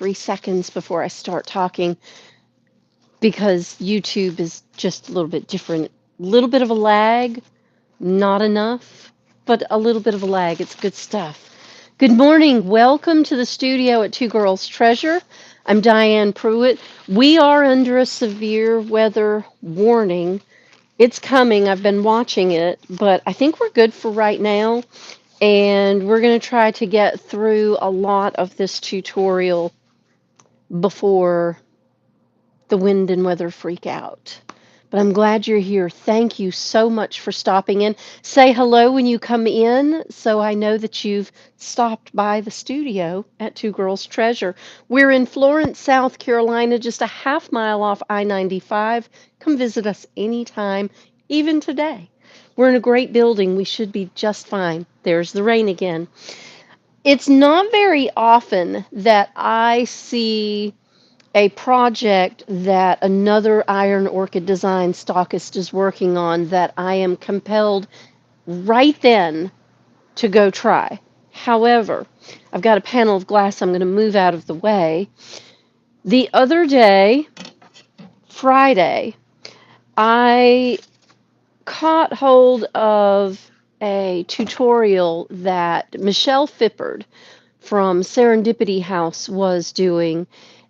3 seconds before I start talking because YouTube is just a little bit different. A little bit of a lag, not enough, but a little bit of a lag. It's good stuff. Good morning. Welcome to the studio at Two Girls Treasure. I'm Diane Pruitt. We are under a severe weather warning. It's coming. I've been watching it, but I think we're good for right now. And we're going to try to get through a lot of this tutorial before the wind and weather freak out. But I'm glad you're here. Thank you so much for stopping in. Say hello when you come in so I know that you've stopped by the studio at Two Girls Treasure. We're in Florence, South Carolina, just a half mile off I-95. Come visit us anytime, even today. We're in a great building. We should be just fine. There's the rain again. It's not very often that I see a project that another Iron Orchid Design stockist is working on that I am compelled right then to go try. However, I've got a panel of glass I'm going to move out of the way. The other day, Friday, I caught hold of a tutorial that Michelle Fippard from Serendipity House was doing,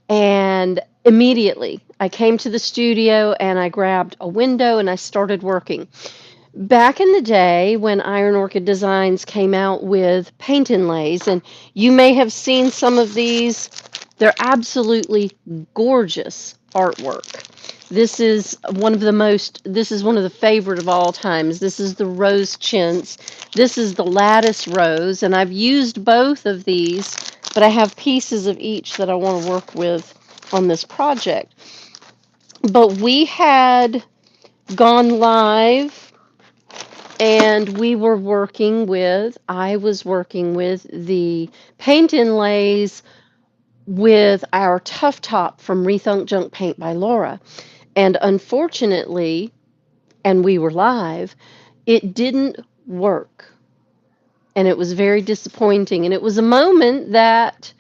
and immediately I came to the studio and I grabbed a window and I started working. Back in the day when Iron Orchid Designs came out with paint inlays, and you may have seen some of these, they're absolutely gorgeous artwork. This is one of the favorite of all times. This is the rose chintz. This is the lattice rose, and I've used both of these, but I have pieces of each that I want to work with on this project. But we had gone live, and I was working with the paint inlays with our Tough Top from Rethunk Junk Paint by Laura. And unfortunately, and we were live, it didn't work. And it was very disappointing. And it was a moment that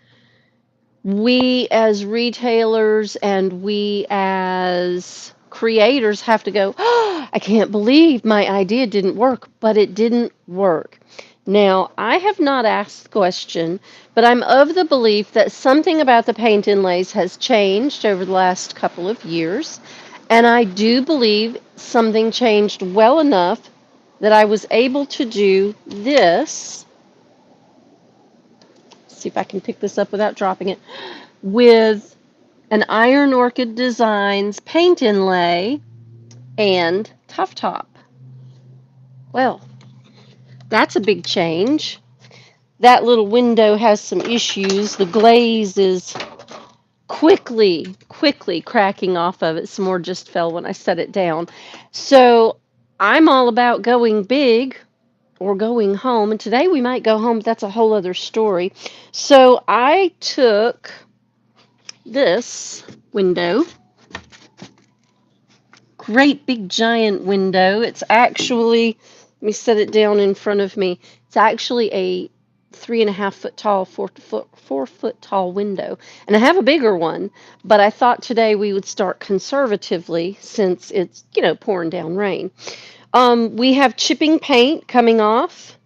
we as retailers and we as creators have to go, oh, I can't believe my idea didn't work, but it didn't work. Now, I have not asked the question, but I'm of the belief that something about the paint inlays has changed over the last couple of years. And I do believe something changed well enough that I was able to do this. See if I can pick this up without dropping it. With an Iron Orchid Designs paint inlay and Tough Top. Well, that's a big change. That little window has some issues. The glaze is quickly cracking off of it. Some more just fell when I set it down. So I'm all about going big or going home. And today we might go home, but that's a whole other story. So I took this window, great big giant window. It's actually, let me set it down in front of me. It's actually a 3.5 foot tall, 4 foot tall window. And I have a bigger one, but I thought today we would start conservatively since it's, pouring down rain. We have chipping paint coming off,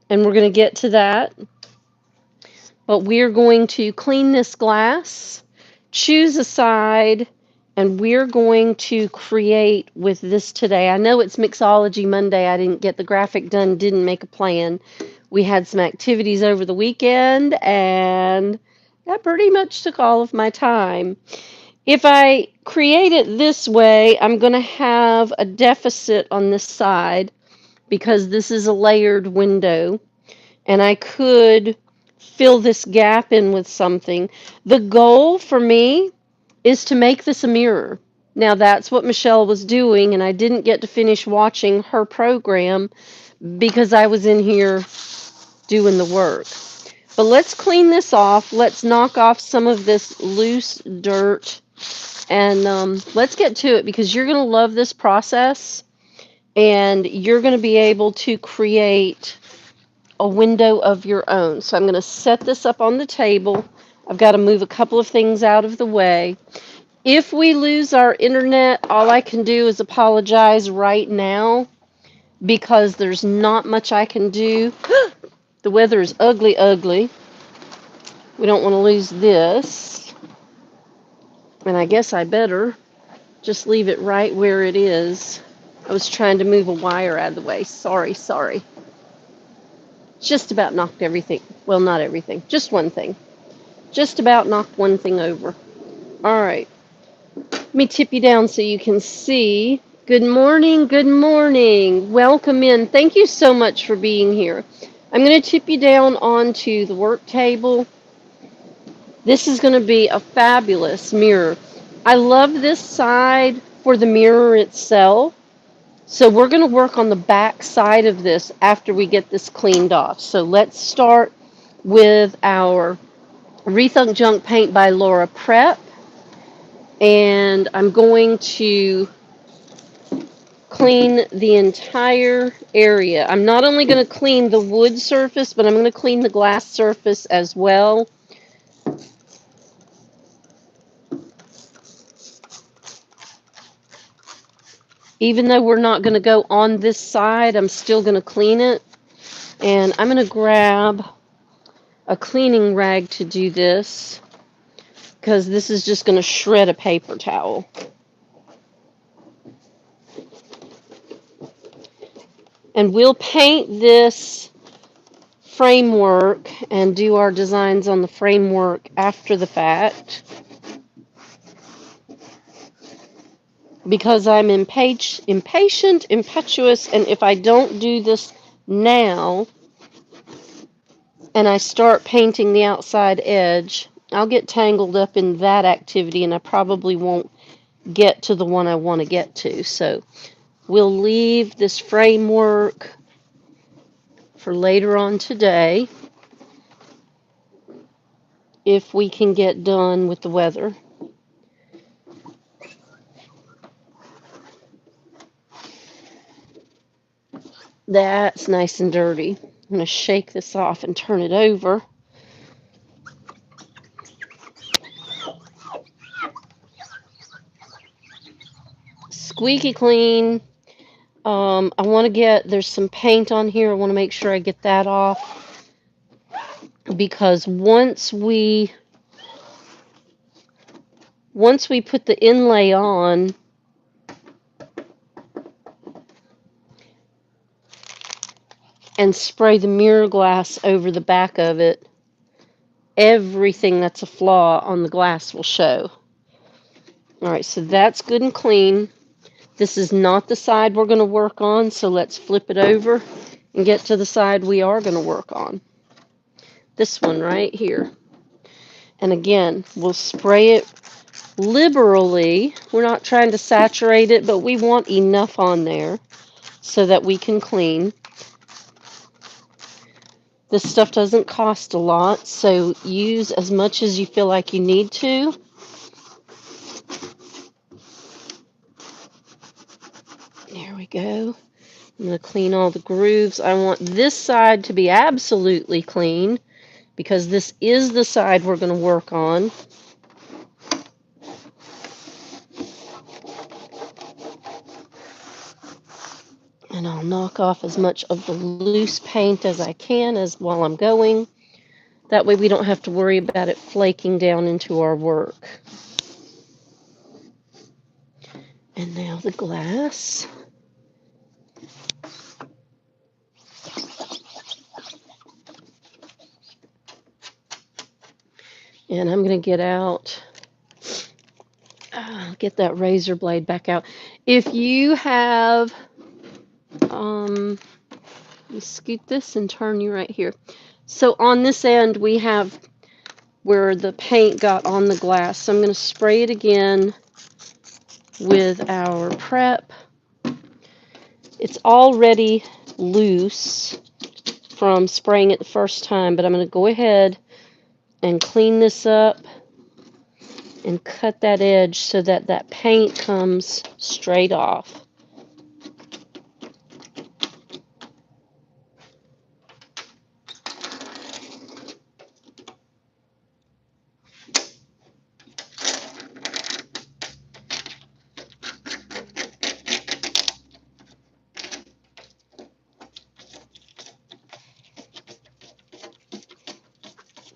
and we're going to get to that. But we're going to clean this glass, choose a side, and we're going to create with this today. I know it's Mixology Monday. I didn't get the graphic done, didn't make a plan. We had some activities over the weekend, and that pretty much took all of my time. If I create it this way, I'm going to have a deficit on this side because this is a layered window, and I could fill this gap in with something. The goal for me is to make this a mirror. Now that's what Michelle was doing, and I didn't get to finish watching her program because I was in here doing the work. But let's clean this off. Let's knock off some of this loose dirt, and let's get to it because you're going to love this process, and you're going to be able to create a window of your own. So I'm going to set this up on the table. I've got to move a couple of things out of the way. If we lose our internet, all I can do is apologize right now because there's not much I can do. The weather is ugly, ugly. We don't want to lose this. And I guess I better just leave it right where it is. I was trying to move a wire out of the way. Sorry, sorry. Just about knocked everything. Well, not everything. Just one thing. Just about knocked one thing over. All right. Let me tip you down so you can see. Good morning, good morning. Welcome in. Thank you so much for being here. I'm going to tip you down onto the work table. This is going to be a fabulous mirror. I love this side for the mirror itself. So we're going to work on the back side of this after we get this cleaned off. So let's start with our Rethunk Junk Paint by Laura Prep. And I'm going to clean the entire area. I'm not only going to clean the wood surface, but I'm going to clean the glass surface as well. Even though we're not going to go on this side, I'm still going to clean it. And I'm going to grab a cleaning rag to do this, because this is just going to shred a paper towel. And we'll paint this framework and do our designs on the framework after the fact. Because I'm impatient, impetuous, and if I don't do this now, and I start painting the outside edge, I'll get tangled up in that activity, and I probably won't get to the one I want to get to. So we'll leave this framework for later on today, if we can get done with the weather. That's nice and dirty. I'm going to shake this off and turn it over. Squeaky clean. I want to there's some paint on here. I want to make sure I get that off. Because once we put the inlay on, and spray the mirror glass over the back of it, everything that's a flaw on the glass will show. All right, so that's good and clean. This is not the side we're going to work on, so let's flip it over and get to the side we are going to work on. This one right here. And again, we'll spray it liberally. We're not trying to saturate it, but we want enough on there so that we can clean. This stuff doesn't cost a lot, so use as much as you feel like you need to. There we go. I'm going to clean all the grooves. I want this side to be absolutely clean because this is the side we're going to work on. And I'll knock off as much of the loose paint as I can while I'm going. That way we don't have to worry about it flaking down into our work. And now the glass. And I'm going to get out, get that razor blade back out. If you have, let me scoot this and turn you right here. So on this end, we have where the paint got on the glass. So I'm going to spray it again with our prep. It's already loose from spraying it the first time, but I'm going to go ahead and clean this up and cut that edge so that that paint comes straight off.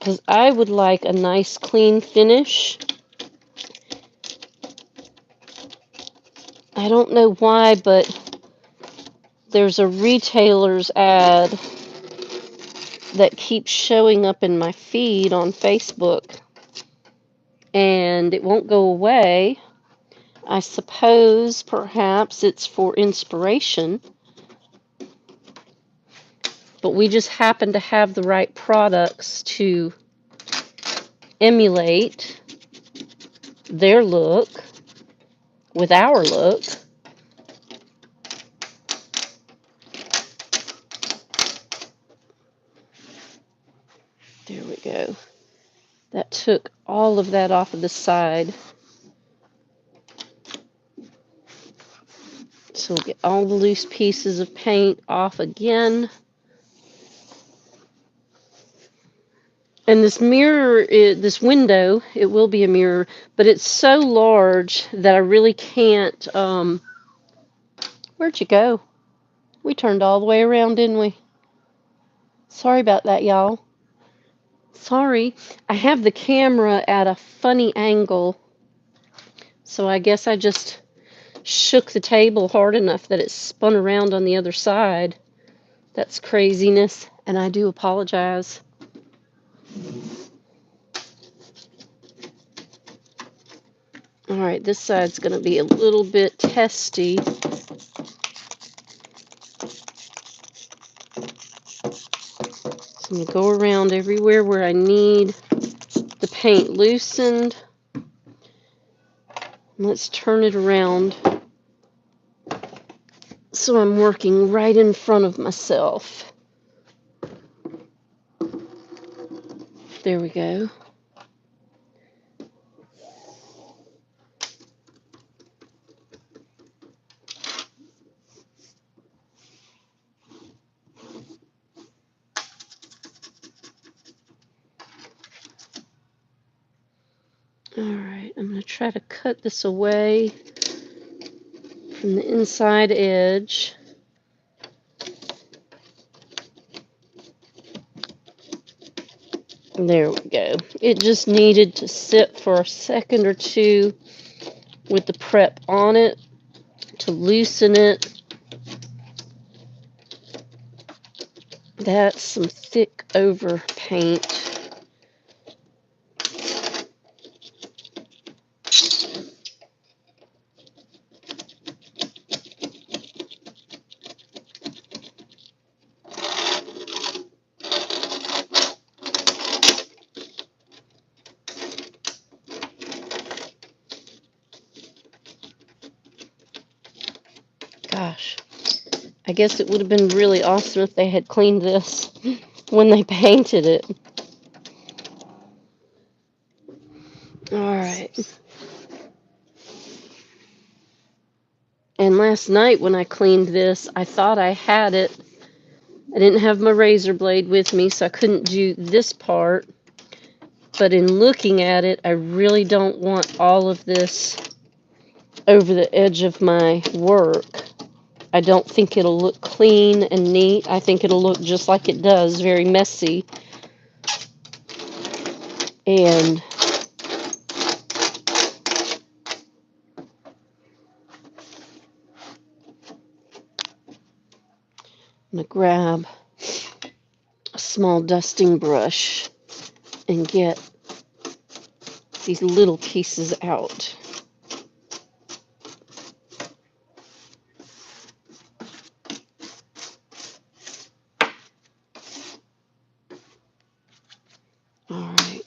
because I would like a nice clean finish. I don't know why, but there's a retailer's ad that keeps showing up in my feed on Facebook, and it won't go away. I suppose perhaps it's for inspiration, but we just happen to have the right products to emulate their look with our look. There we go. That took all of that off of the side. So we'll get all the loose pieces of paint off again. And this mirror, this window, it will be a mirror, but it's so large that I really can't, where'd you go? We turned all the way around, didn't we? Sorry about that, y'all. Sorry. I have the camera at a funny angle, so I guess I just shook the table hard enough that it spun around on the other side. That's craziness, and I do apologize. All right, this side's going to be a little bit testy. So I'm going to go around everywhere where I need the paint loosened. Let's turn it around so I'm working right in front of myself. There we go. All right, I'm going to try to cut this away from the inside edge. There we go. It just needed to sit for a second or two with the prep on it to loosen it. That's some thick over paint. Gosh, I guess it would have been really awesome if they had cleaned this when they painted it. All right. And last night when I cleaned this, I thought I had it. I didn't have my razor blade with me, so I couldn't do this part. But in looking at it, I really don't want all of this over the edge of my work. I don't think it'll look clean and neat. I think it'll look just like it does, very messy. And I'm going to grab a small dusting brush and get these little pieces out. All right.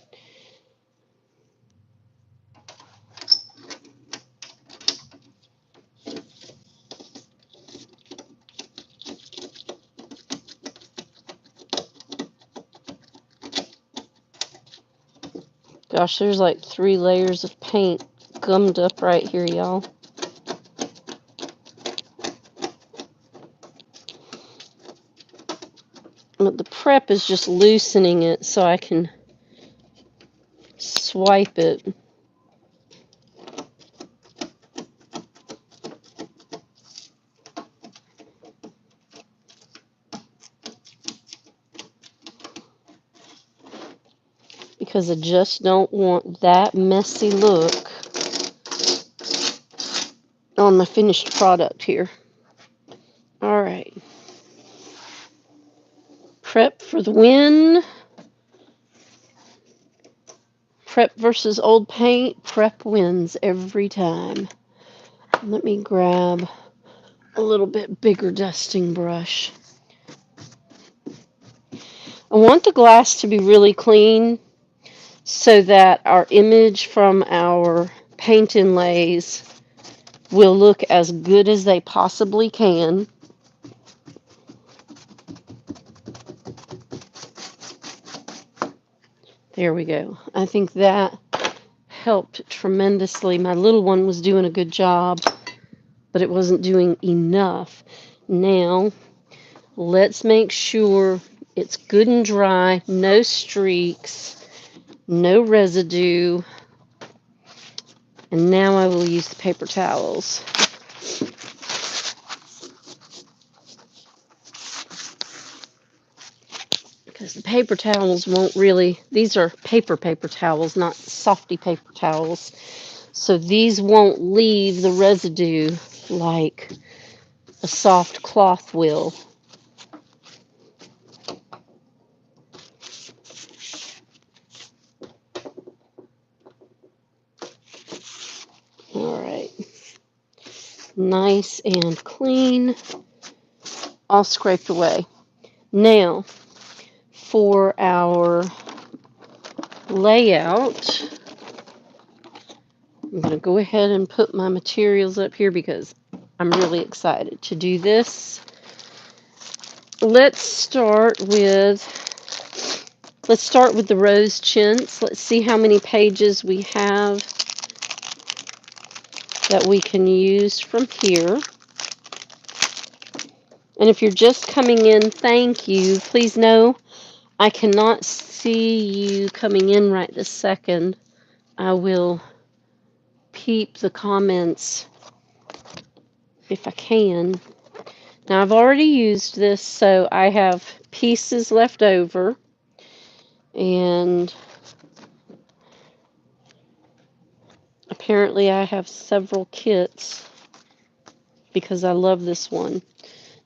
Gosh, there's like 3 layers of paint gummed up right here, y'all. But the prep is just loosening it so I can swipe it. because I just don't want that messy look on my finished product here. All right. Prep for the win. Prep versus old paint. Prep wins every time. Let me grab a little bit bigger dusting brush. I want the glass to be really clean so that our image from our paint inlays will look as good as they possibly can. There we go. I think that helped tremendously. My little one was doing a good job, but it wasn't doing enough. Now, let's make sure it's good and dry, no streaks, no residue. And now I will use the paper towels. Because the paper towels won't really, these are paper towels, not softy paper towels. So these won't leave the residue like a soft cloth will. All right. Nice and clean. All scraped away. Now, for our layout, I'm going to go ahead and put my materials up here because I'm really excited to do this. Let's start with the rose chintz. Let's see how many pages we have that we can use from here. And if you're just coming in, thank you. Please know I cannot see you coming in right this second. I will peep the comments if I can. Now I've already used this, so I have pieces left over. And apparently I have several kits because I love this one.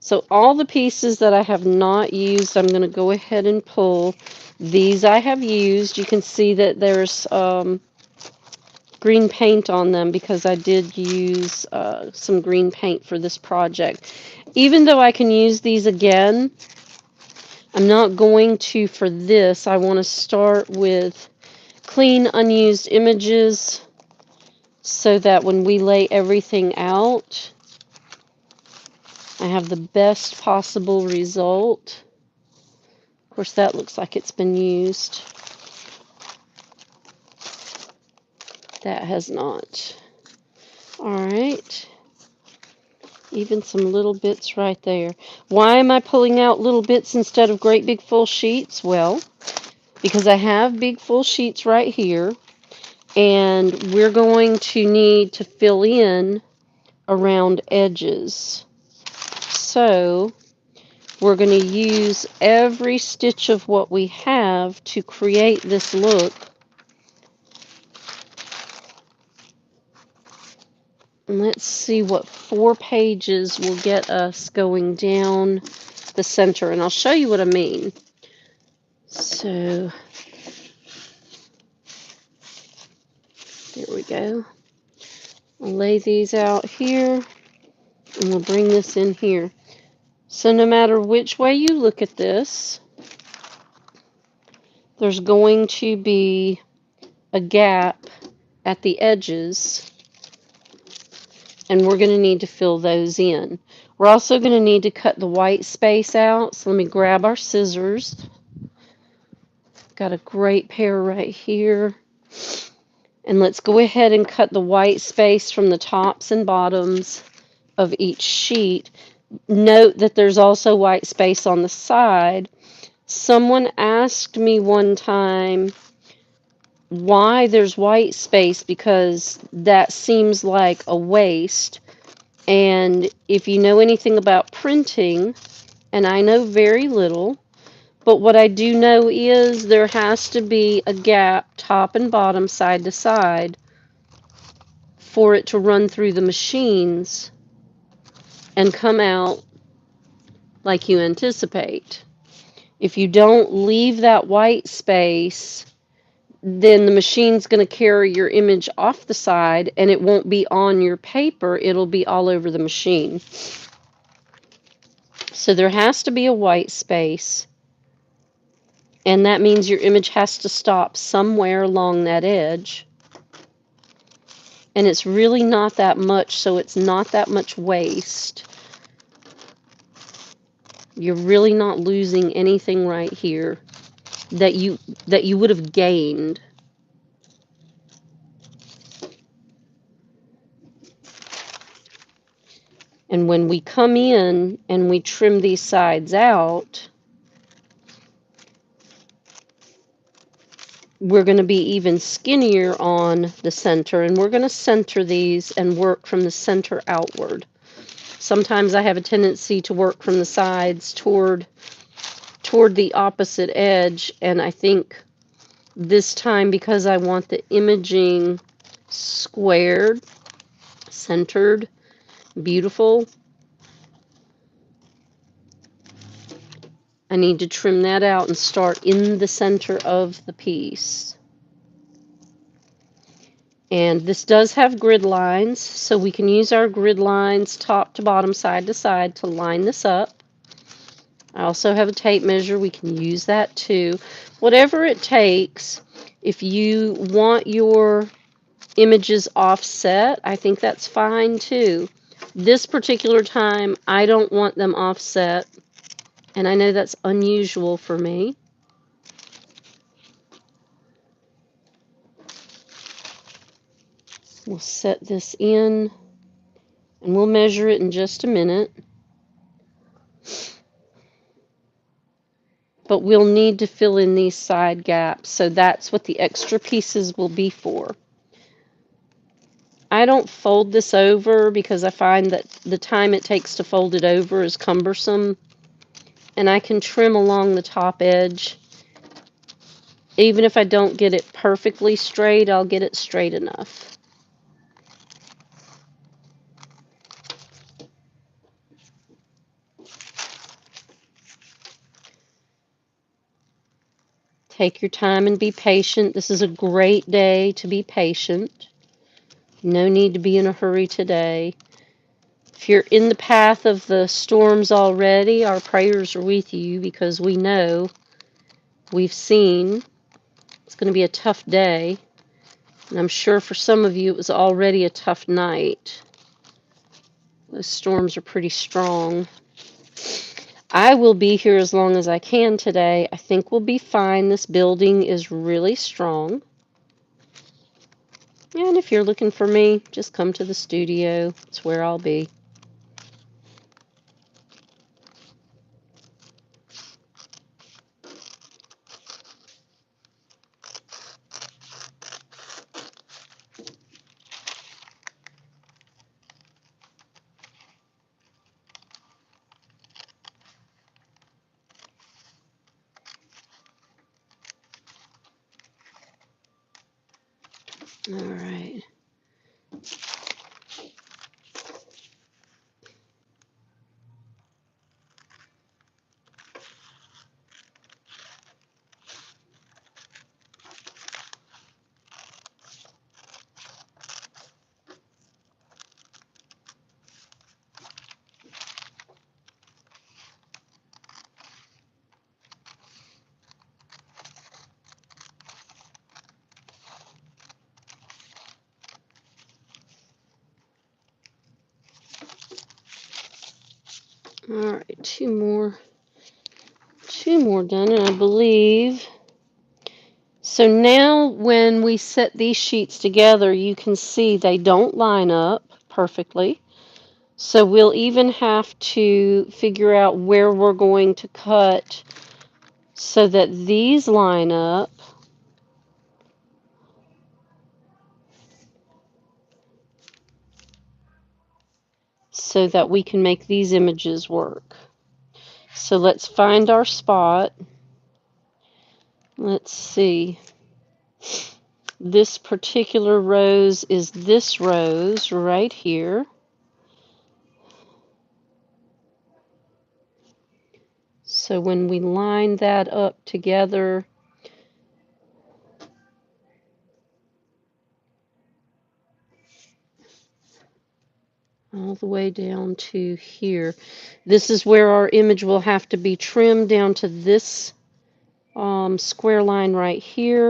So all the pieces that I have not used, I'm going to go ahead and pull. These I have used. You can see that there's green paint on them because I did use some green paint for this project. Even though I can use these again, I'm not going to for this. I want to start with clean, unused images so that when we lay everything out, I have the best possible result. Of course, that looks like it's been used. That has not. All right. Even some little bits right there. Why am I pulling out little bits instead of great big full sheets? Well, because I have big full sheets right here, and we're going to need to fill in around edges. So we're going to use every stitch of what we have to create this look. And let's see what 4 pages will get us going down the center. And I'll show you what I mean. So there we go. I'll lay these out here. And we'll bring this in here. So no matter which way you look at this, there's going to be a gap at the edges, and we're going to need to fill those in. We're also going to need to cut the white space out, so let me grab our scissors. Got a great pair right here. And let's go ahead and cut the white space from the tops and bottoms of each sheet. Note that there's also white space on the side. Someone asked me one time why there's white space, because that seems like a waste. And if you know anything about printing, and I know very little, But what I do know is there has to be a gap, top and bottom, side to side, for it to run through the machines and come out like you anticipate. If you don't leave that white space, then the machine's going to carry your image off the side and it won't be on your paper, it'll be all over the machine. So there has to be a white space, and that means your image has to stop somewhere along that edge. And it's really not that much, so it's not that much waste. You're really not losing anything right here that you would have gained. And when we come in and we trim these sides out, we're going to be even skinnier on the center, and we're going to center these and work from the center outward. Sometimes I have a tendency to work from the sides toward the opposite edge, and I think this time, because I want the imaging squared, centered, beautiful, I need to trim that out and start in the center of the piece. And this does have grid lines, so we can use our grid lines top to bottom, side to side to line this up. I also have a tape measure. We can use that too. Whatever it takes. If you want your images offset, I think that's fine too. This particular time, I don't want them offset, and I know that's unusual for me. We'll set this in, and we'll measure it in just a minute. But we'll need to fill in these side gaps, so that's what the extra pieces will be for. I don't fold this over because I find that the time it takes to fold it over is cumbersome, and I can trim along the top edge. Even if I don't get it perfectly straight, I'll get it straight enough. Take your time and be patient. This is a great day to be patient. No need to be in a hurry today. If you're in the path of the storms already, our prayers are with you, because we know, we've seen, it's going to be a tough day. And I'm sure for some of you it was already a tough night. Those storms are pretty strong. I will be here as long as I can today. I think we'll be fine. This building is really strong. And if you're looking for me, just come to the studio. It's where I'll be. All right. All right, two more done, and I believe. So now when we set these sheets together, you can see they don't line up perfectly. So we'll even have to figure out where we're going to cut so that these line up. So that we can make these images work. So let's find our spot. Let's see. This particular rose is this rose right here. So when we line that up together, all the way down to here, this is where our image will have to be trimmed down to this square line right here.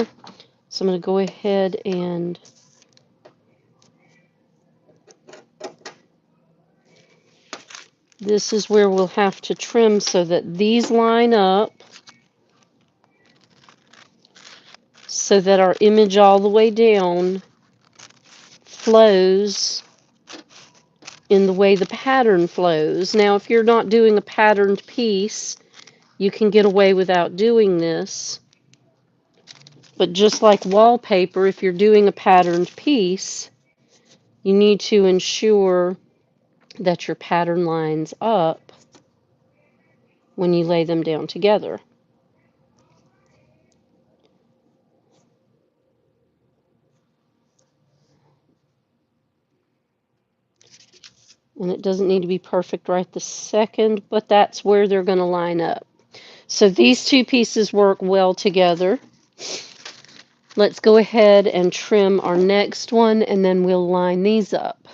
So I'm going to go ahead and this is where we'll have to trim so that these line up, so that our image all the way down flows in the way the pattern flows. Now, if you're not doing a patterned piece, you can get away without doing this. But just like wallpaper, if you're doing a patterned piece, you need to ensure that your pattern lines up when you lay them down together. And it doesn't need to be perfect right this second, but that's where they're going to line up. So these two pieces work well together. Let's go ahead and trim our next one, and then we'll line these up.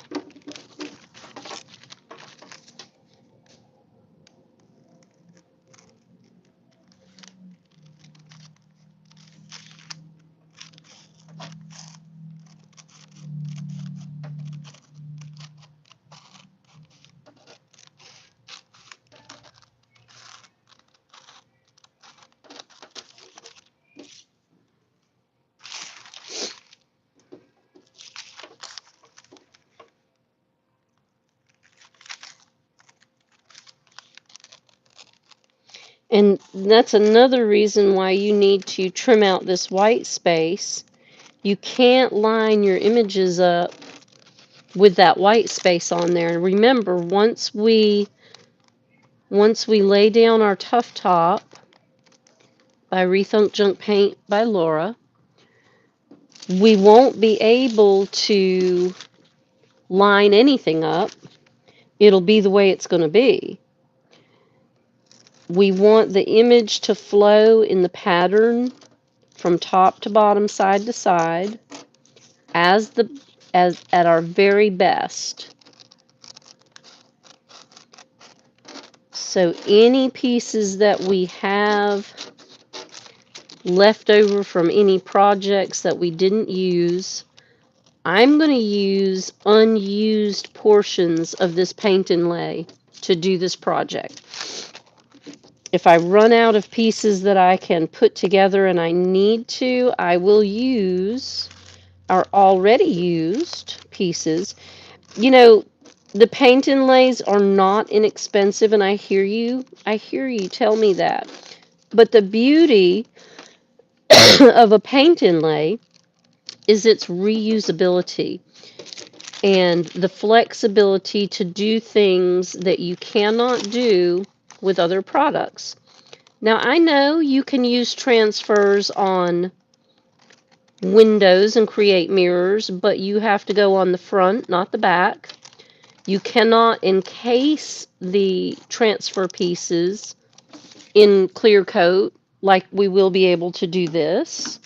And that's another reason why you need to trim out this white space. You can't line your images up with that white space on there. Remember, once we lay down our Tough Top by Rethunk Junk Paint by Laura, we won't be able to line anything up. It'll be the way it's going to be. We want the image to flow in the pattern from top to bottom, side to side, as at our very best. So any pieces that we have left over from any projects that we didn't use, I'm going to use unused portions of this paint inlay to do this project. If I run out of pieces that I can put together and I need to, I will use our already used pieces. You know, the paint inlays are not inexpensive, and I hear you tell me that. But the beauty of a paint inlay is its reusability and the flexibility to do things that you cannot do with other products. Now, I know you can use transfers on windows and create mirrors, but you have to go on the front, not the back. You cannot encase the transfer pieces in clear coat like we will be able to do this.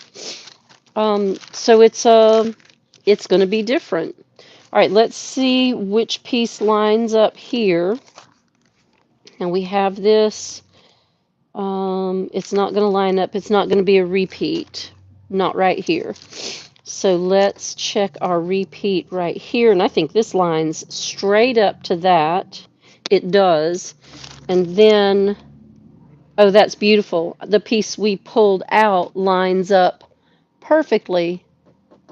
So it's going to be different. All right, let's see which piece lines up here. And we have this. It's not going to line up. It's not going to be a repeat. Not right here. So let's check our repeat right here. And I think this lines straight up to that. It does. And then, oh, that's beautiful. The piece we pulled out lines up perfectly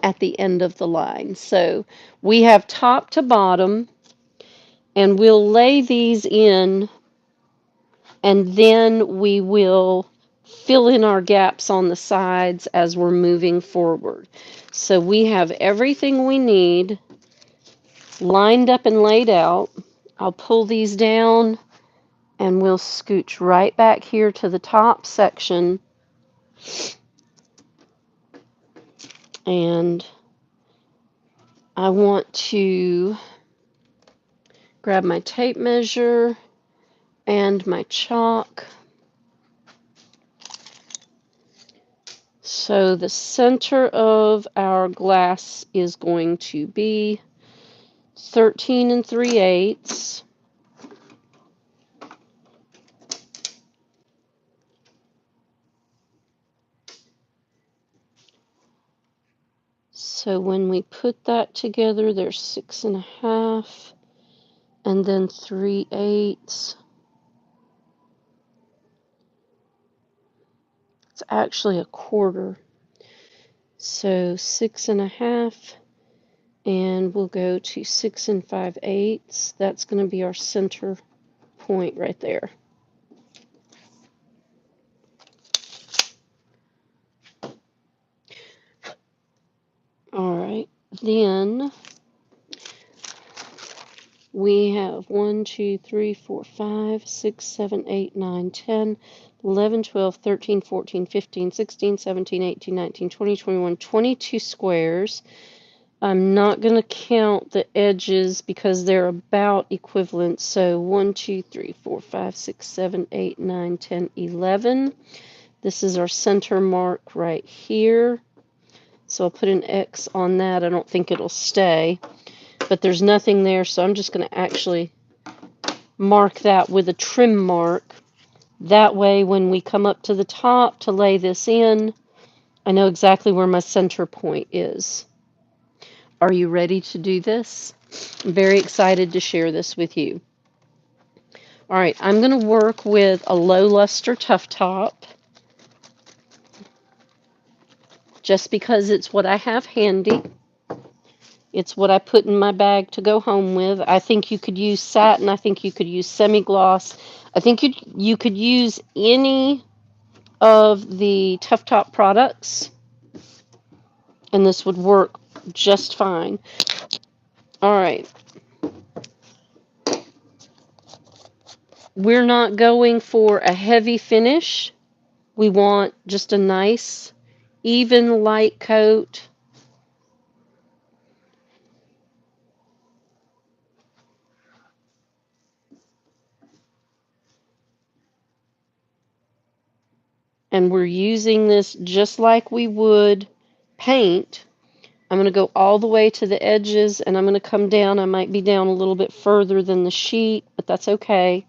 at the end of the line. So we have top to bottom, and we'll lay these in, and then we will fill in our gaps on the sides as we're moving forward. So we have everything we need lined up and laid out. I'll pull these down, and we'll scooch right back here to the top section. And I want to grab my tape measure and my chalk. So the center of our glass is going to be 13 3/8. So when we put that together, there's 6 1/2, and then 3/8. It's actually a quarter. So 6 1/2, and we'll go to 6 5/8. That's going to be our center point right there. All right, then we have 1, 2, 3, 4, 5, 6, 7, 8, 9, 10, 11, 12, 13, 14, 15, 16, 17, 18, 19, 20, 21, 22 squares. I'm not going to count the edges because they're about equivalent. So 1, 2, 3, 4, 5, 6, 7, 8, 9, 10, 11. This is our center mark right here. So I'll put an X on that. I don't think it'll stay, but there's nothing there, so I'm just going to actually mark that with a trim mark. That way, when we come up to the top to lay this in, I know exactly where my center point is. Are you ready to do this? I'm very excited to share this with you. All right, I'm going to work with a low luster tough top, just because it's what I have handy. It's what I put in my bag to go home with. I think you could use satin. I think you could use semi-gloss. I think you could use any of the Tough Top products, and this would work just fine. All right. We're not going for a heavy finish. We want just a nice, even light coat. And we're using this just like we would paint. I'm going to go all the way to the edges, and I'm going to come down. I might be down a little bit further than the sheet, but that's okay.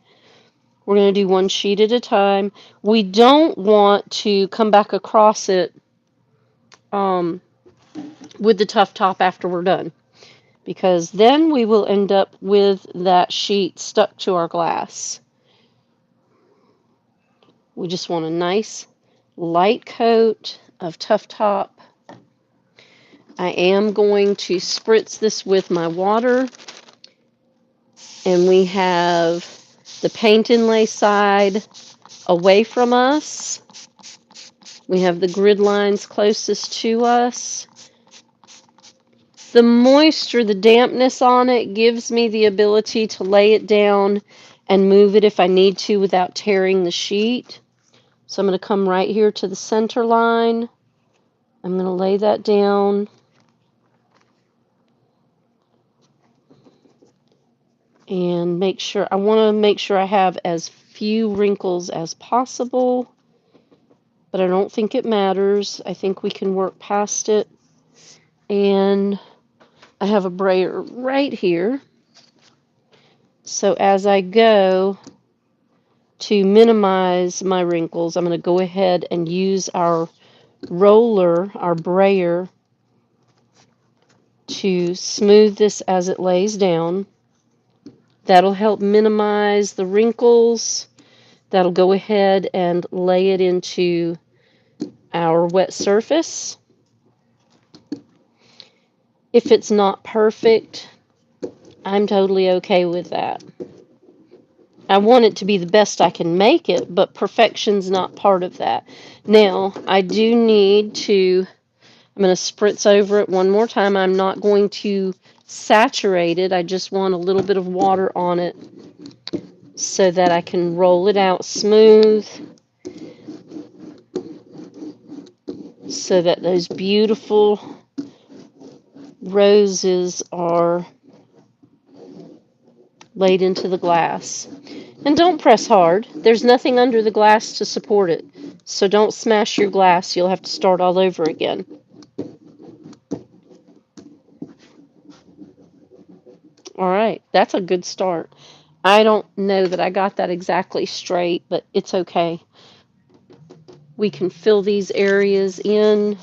We're going to do one sheet at a time. We don't want to come back across it with the Tough Top after we're done, because then we will end up with that sheet stuck to our glass. We just want a nice light coat of Tough Top. I am going to spritz this with my water, and we have the paint inlay side away from us. We have the grid lines closest to us. The moisture, the dampness on it gives me the ability to lay it down and move it if I need to without tearing the sheet. So I'm going to come right here to the center line. I'm going to lay that down. And I want to make sure I have as few wrinkles as possible, but I don't think it matters. I think we can work past it. And I have a brayer right here. So as I go to minimize my wrinkles, I'm going to go ahead and use our roller, our brayer, to smooth this as it lays down. That'll help minimize the wrinkles. That'll go ahead and lay it into our wet surface. If it's not perfect, I'm totally okay with that. I want it to be the best I can make it, but perfection's not part of that. Now, I do need to, I'm going to spritz over it one more time. I'm not going to saturate it. I just want a little bit of water on it so that I can roll it out smooth, so that those beautiful roses are laid into the glass. And don't press hard. There's nothing under the glass to support it. So don't smash your glass. You'll have to start all over again. All right, that's a good start. I don't know that I got that exactly straight, but it's okay. We can fill these areas in.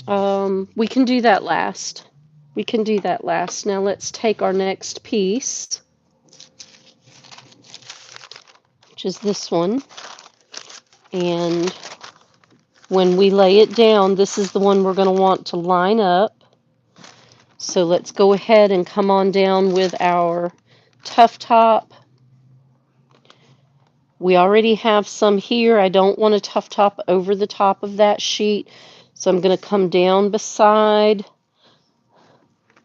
We can do that last. We can do that last. Now let's take our next piece, which is this one. And when we lay it down, this is the one we're going to want to line up. So let's go ahead and come on down with our tough top. We already have some here. I don't want a tough top over the top of that sheet. So I'm going to come down beside.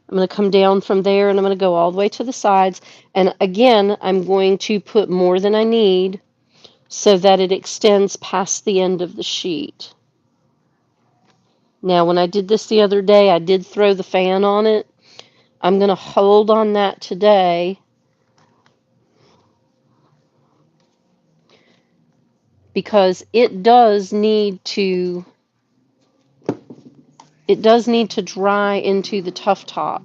I'm going to come down from there and I'm going to go all the way to the sides. And again, I'm going to put more than I need so that it extends past the end of the sheet. Now, when I did this the other day, I did throw the fan on it. I'm going to hold on that today because it does need to dry into the tough top.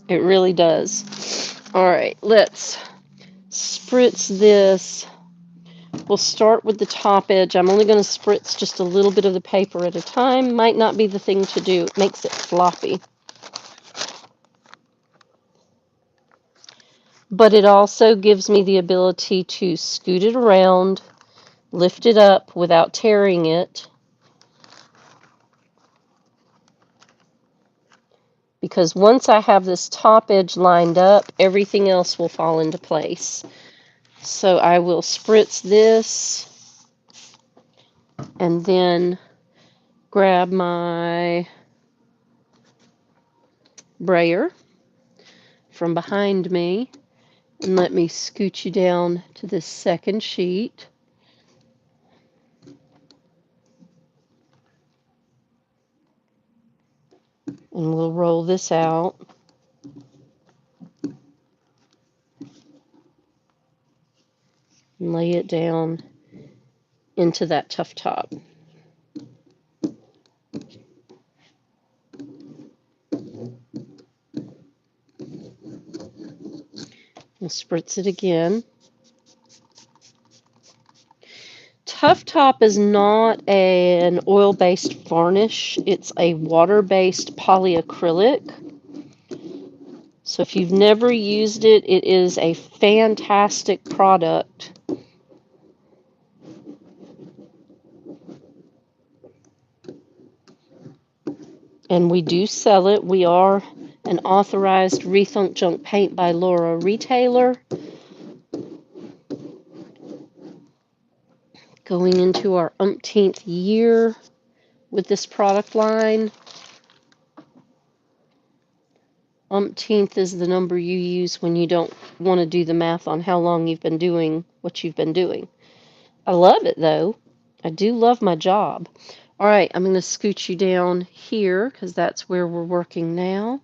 It really does. All right, let's spritz this. We'll start with the top edge. I'm only going to spritz just a little bit of the paper at a time. Might not be the thing to do. It makes it floppy. But it also gives me the ability to scoot it around, lift it up without tearing it. Because once I have this top edge lined up, everything else will fall into place. So I will spritz this and then grab my brayer from behind me and let me scoot you down to this second sheet. And we'll roll this out. And lay it down into that tough top. And spritz it again. Tough Top is not an oil-based varnish. It's a water-based polyacrylic. So if you've never used it, it is a fantastic product. And we do sell it. We are an authorized Rethunk Junk Paint by Laura retailer. Going into our umpteenth year with this product line. Umpteenth is the number you use when you don't want to do the math on how long you've been doing what you've been doing. I love it, though. I do love my job. All right, I'm going to scoot you down here because that's where we're working now.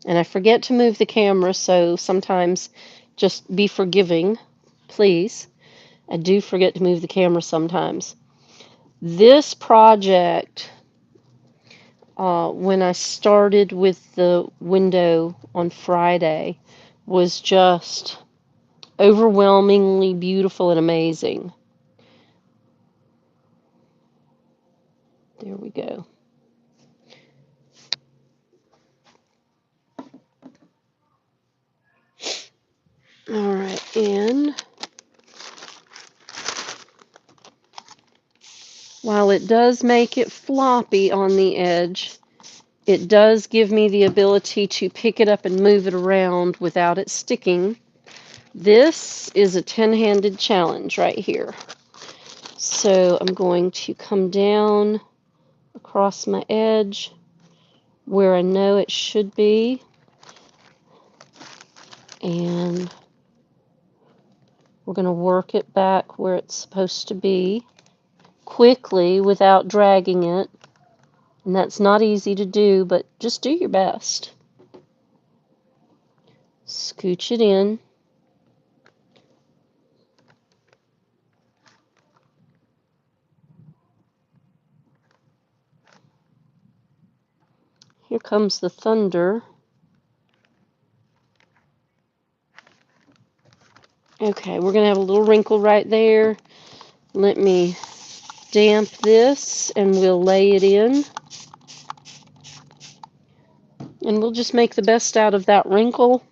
And I forget to move the camera, so sometimes just be forgiving, please. I do forget to move the camera sometimes. This project, when I started with the window on Friday, was just overwhelmingly beautiful and amazing. There we go. All right, and while it does make it floppy on the edge, it does give me the ability to pick it up and move it around without it sticking. This is a 10-handed challenge right here. So I'm going to come down across my edge where I know it should be. And we're going to work it back where it's supposed to be quickly without dragging it. And that's not easy to do, but just do your best. Scooch it in. Here comes the thunder. Okay, we're going to have a little wrinkle right there. Let me damp this and we'll lay it in. And we'll just make the best out of that wrinkle.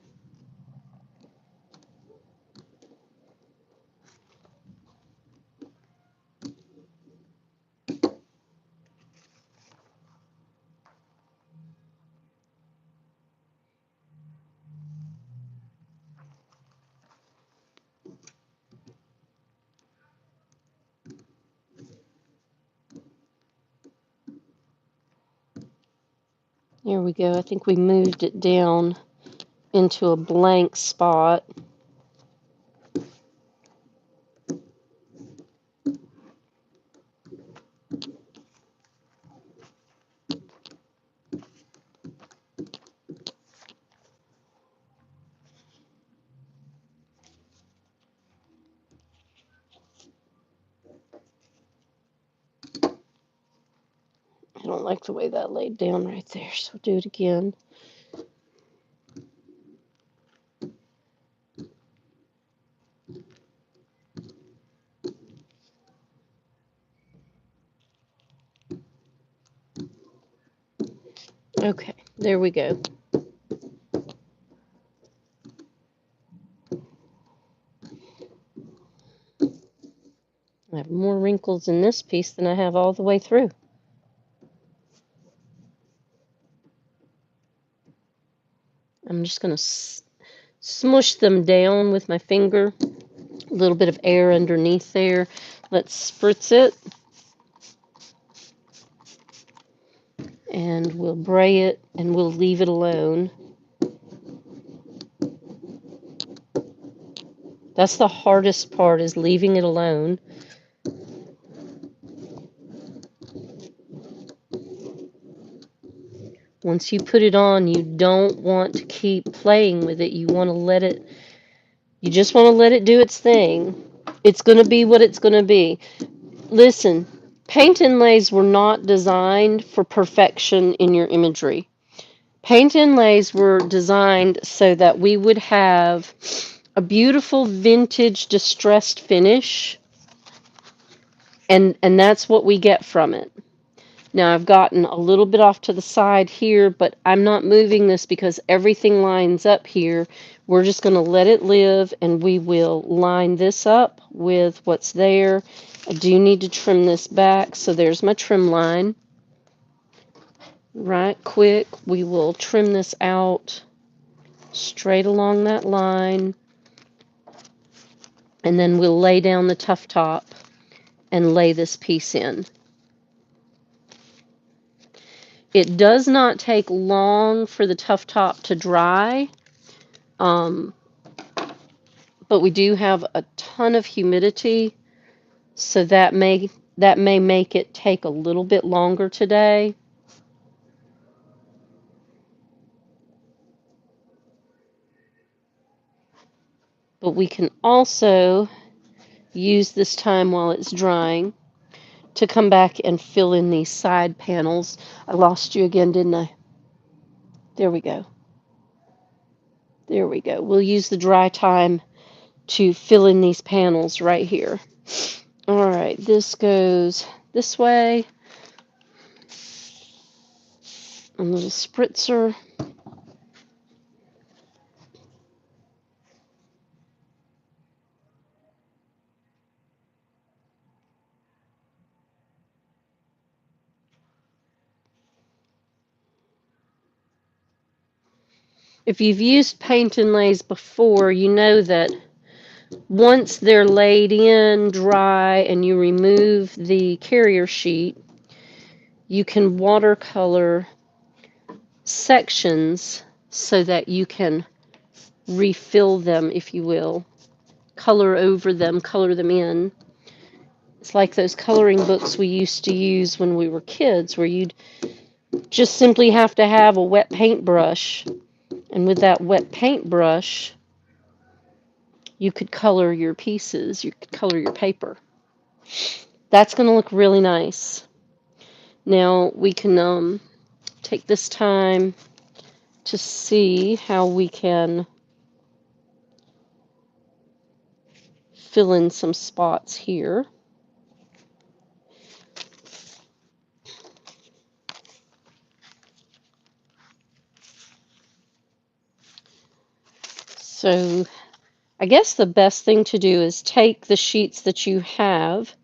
There we go. I think we moved it down into a blank spot. I don't like the way that laid down right there, so do it again. Okay, there we go. I have more wrinkles in this piece than I have all the way through. I'm just going to smush them down with my finger. A little bit of air underneath there. Let's spritz it. And we'll bray it and we'll leave it alone. That's the hardest part, is leaving it alone. Once you put it on, you don't want to keep playing with it. You want to let it, you just want to let it do its thing. It's going to be what it's going to be. Listen, paint inlays were not designed for perfection in your imagery. Paint inlays were designed so that we would have a beautiful vintage distressed finish, and that's what we get from it. Now I've gotten a little bit off to the side here, but I'm not moving this because everything lines up here. We're just going to let it live, and we will line this up with what's there. I do need to trim this back, so there's my trim line. Right quick, we will trim this out straight along that line, and then we'll lay down the tough top and lay this piece in. It does not take long for the tough top to dry, but we do have a ton of humidity, so that may make it take a little bit longer today. But we can also use this time while it's drying to come back and fill in these side panels. I lost you again, didn't I? There we go. There we go. We'll use the dry time to fill in these panels right here. All right, this goes this way. A little spritzer. If you've used paint inlays before, you know that once they're laid in dry and you remove the carrier sheet, you can watercolor sections so that you can refill them, if you will. Color over them, color them in. It's like those coloring books we used to use when we were kids, where you'd Just simply have to have a wet paintbrush, and with that wet paintbrush, you could color your pieces, you could color your paper. That's going to look really nice. Now we can take this time to see how we can fill in some spots here. So I guess the best thing to do is take the sheets that you have,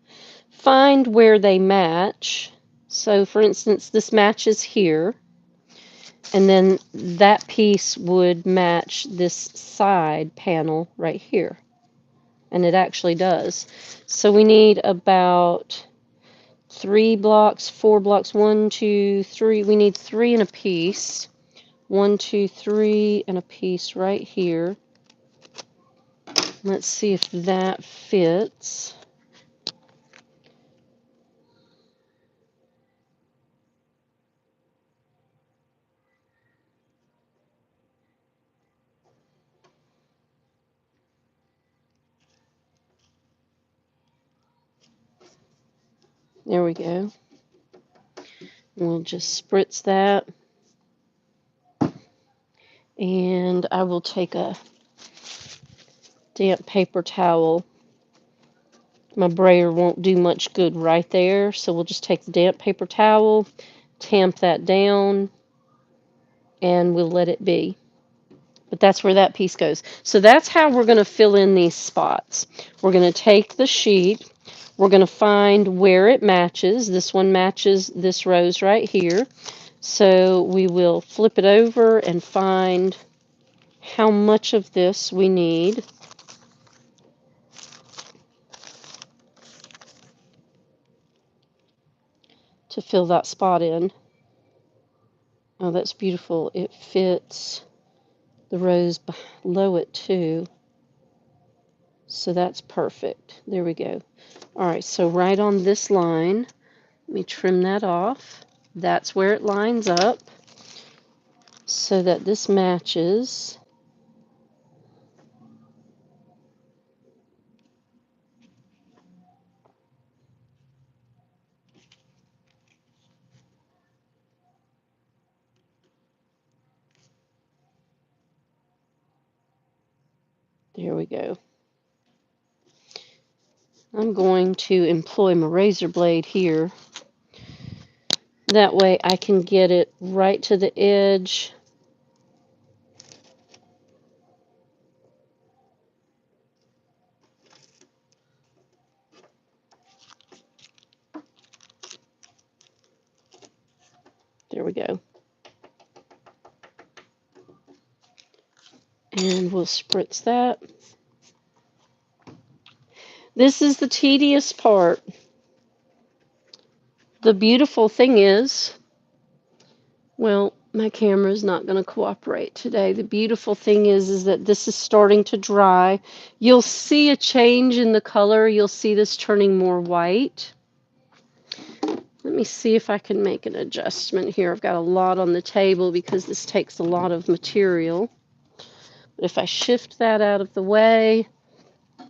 find where they match. So for instance, this matches here, and then that piece would match this side panel right here. And it actually does. So we need about 3 blocks, 4 blocks, 1, 2, 3. We need 3 and a piece. 1, 2, 3 and a piece right here. Let's see if that fits. There we go. We'll just spritz that. And I will take a damp paper towel. My brayer won't do much good right there, so we'll just take the damp paper towel, tamp that down, and we'll let it be. But that's where that piece goes. So that's how we're going to fill in these spots. We're going to take the sheet. We're going to find where it matches. This one matches this rose right here. So we will flip it over and find how much of this we need. To fill that spot in. Oh, that's beautiful. It fits the rose below it too. So that's perfect. There we go. All right, so right on this line, let me trim that off. That's where it lines up so that this matches. There we go. I'm going to employ my razor blade here. That way I can get it right to the edge. There we go. And we'll spritz that. This is the tedious part. The beautiful thing is, well, my camera's not going to cooperate today. The beautiful thing is that this is starting to dry. You'll see a change in the color. You'll see this turning more white. Let me see if I can make an adjustment here. I've got a lot on the table because this takes a lot of material. But if I shift that out of the way,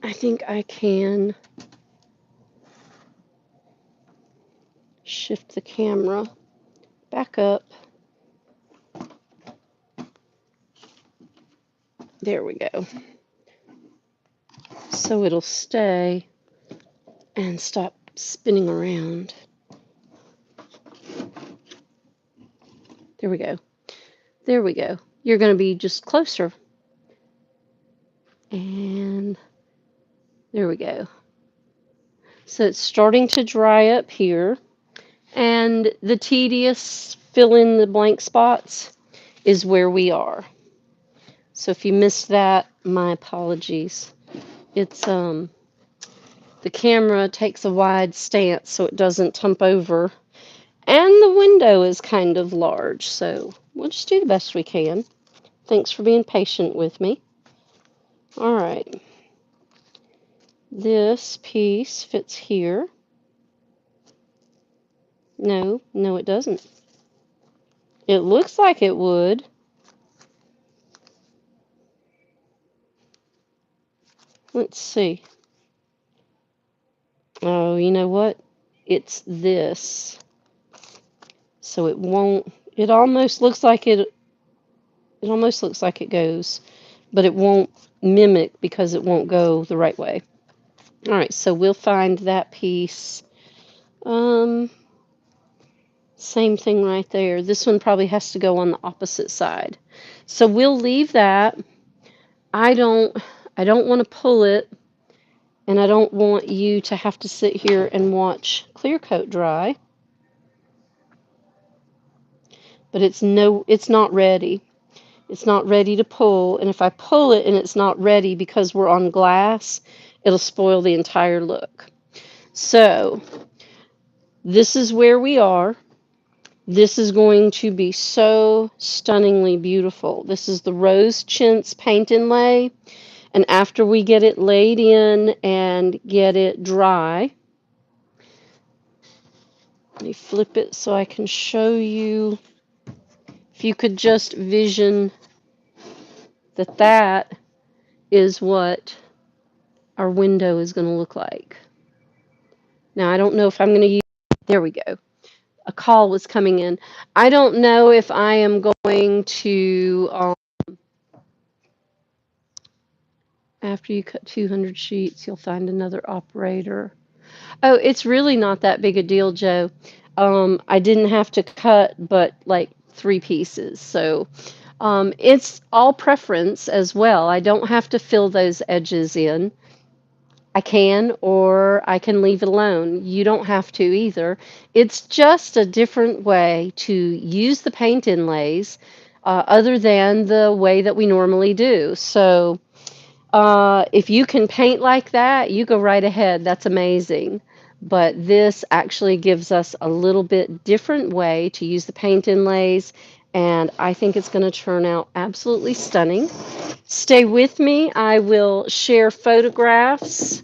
I think I can shift the camera back up. There we go. So it'll stay and stop spinning around. There we go. There we go. You're going to be just closer. And there we go. So it's starting to dry up here. And the tedious fill in the blank spots is where we are. So if you missed that, my apologies. It's the camera takes a wide stance so it doesn't tump over. And the window is kind of large, so we'll just do the best we can. Thanks for being patient with me. All right. This piece fits here. No, it doesn't. It looks like it would. Let's see. Oh, you know what? It's this. So it won't, it almost looks like it goes, but it won't mimic because it won't go the right way. All right, so we'll find that piece. Um, Same thing right there. This one probably has to go on the opposite side. So we'll leave that. I don't I don't want to pull it, and I don't want you to have to sit here and watch clear coat dry, but it's not ready. It's not ready to pull, and if I pull it and it's not ready because we're on glass, it'll spoil the entire look. So, this is where we are. This is going to be so stunningly beautiful. This is the Rose Chintz paint inlay, and after we get it laid in and get it dry, let me flip it so I can show you. If you could just vision that that is what our window is going to look like. Now, I don't know if I'm going to use, there we go. A call was coming in. I don't know if I am going to, after you cut 200 sheets, you'll find another operator. Oh, it's really not that big a deal, Joe. I didn't have to cut but like 3 pieces. So it's all preference as well. I don't have to fill those edges in. I can, or I can leave it alone. You don't have to either. It's just a different way to use the paint inlays other than the way that we normally do. So if you can paint like that, you go right ahead. That's amazing. But this actually gives us a little bit different way to use the paint inlays, and I think it's going to turn out absolutely stunning. Stay with me. I will share photographs.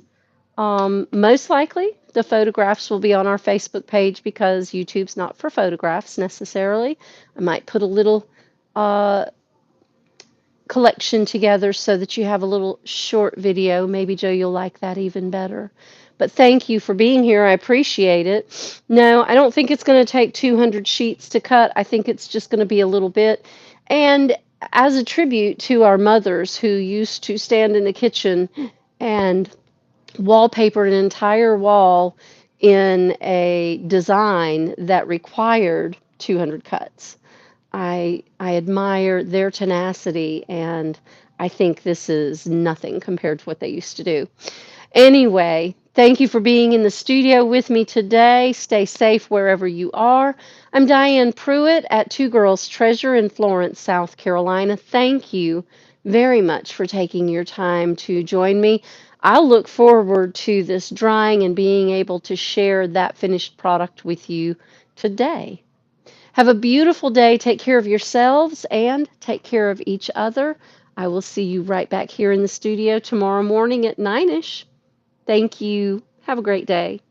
Most likely, the photographs will be on our Facebook page because YouTube's not for photographs necessarily. I might put a little uh, collection together so that you have a little short video. Maybe, Joe, you'll like that even better. But thank you for being here. I appreciate it. No, I don't think it's going to take 200 sheets to cut. I think it's just going to be a little bit. And as a tribute to our mothers who used to stand in the kitchen and wallpaper an entire wall in a design that required 200 cuts. I admire their tenacity, and I think this is nothing compared to what they used to do. Anyway, thank you for being in the studio with me today. Stay safe wherever you are. I'm Diane Pruitt at Two Girls Treasure in Florence, South Carolina. Thank you very much for taking your time to join me. I'll look forward to this drying and being able to share that finished product with you today. Have a beautiful day. Take care of yourselves and take care of each other. I will see you right back here in the studio tomorrow morning at 9ish. Thank you. Have a great day.